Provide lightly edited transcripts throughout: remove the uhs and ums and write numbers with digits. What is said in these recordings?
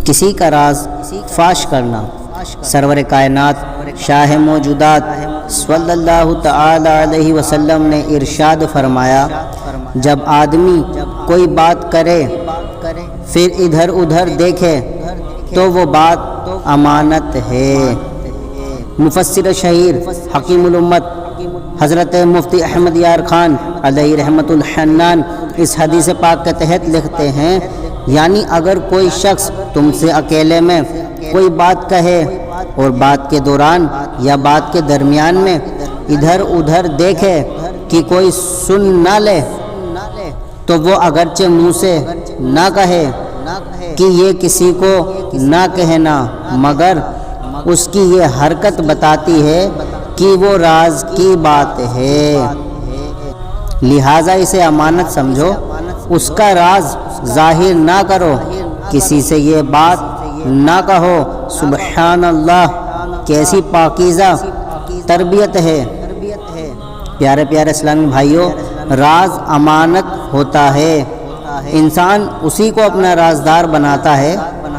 کسی کا راز فاش کرنا۔ سرور کائنات شاہ موجودات صلی اللہ تعالی علیہ وسلم نے ارشاد فرمایا، جب آدمی کوئی بات کرے پھر ادھر ادھر دیکھے تو وہ بات امانت ہے۔ مفسر شہیر حکیم الامت حضرت مفتی احمد یار خان علیہ رحمت الحنان اس حدیث پاک کے تحت لکھتے ہیں، یعنی اگر کوئی شخص تم سے اکیلے میں کوئی بات کہے اور بات کے دوران یا بات کے درمیان میں ادھر ادھر دیکھے کہ کوئی سن نہ لے تو وہ اگرچہ منہ سے نہ کہے کہ یہ کسی کو نہ کہنا، مگر اس کی یہ حرکت بتاتی ہے کہ وہ راز کی بات ہے، لہٰذا اسے امانت سمجھو، اس کا راز ظاہر نہ کرو، کسی سے یہ بات نہ کہو۔ سبحان اللہ، کیسی پاکیزہ تربیت ہے۔ پیارے پیارے اسلامی بھائیوں، راز امانت ہوتا ہے، انسان اسی کو اپنا رازدار بناتا ہے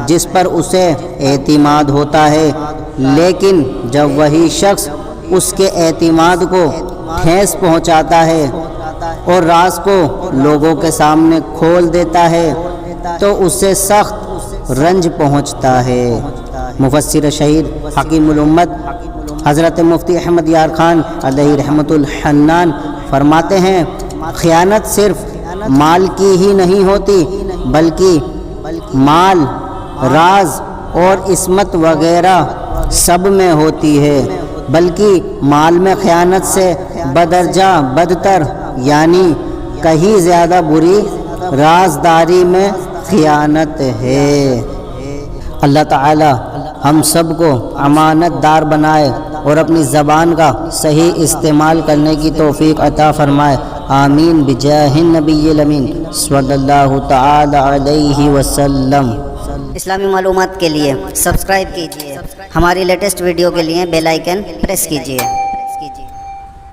جس پر اسے اعتماد ہوتا ہے، لیکن جب وہی شخص اس کے اعتماد کو ٹھیس پہنچاتا ہے اور راز کو لوگوں کے سامنے کھول دیتا ہے تو اسے سخت رنج پہنچتا ہے۔ مفسر شہید حکیم الامت حضرت مفتی احمد یار خان علیہ رحمت الحنان فرماتے ہیں، خیانت صرف مال کی ہی نہیں ہوتی بلکہ مال، راز اور عصمت وغیرہ سب میں ہوتی ہے، بلکہ مال میں خیانت سے بدرجہ بدتر یعنی کہیں زیادہ بری رازداری میں خیانت ہے۔ اللہ تعالی ہم سب کو امانت دار بنائے اور اپنی زبان کا صحیح استعمال کرنے کی توفیق عطا فرمائے، آمین بجاہ النبی الامین صلی اللہ تعالی علیہ وسلم۔ اسلامی معلومات کے لیے سبسکرائب کیجیے، ہماری لیٹسٹ ویڈیو کے لیے بیل آئیکن پریس کیجیے۔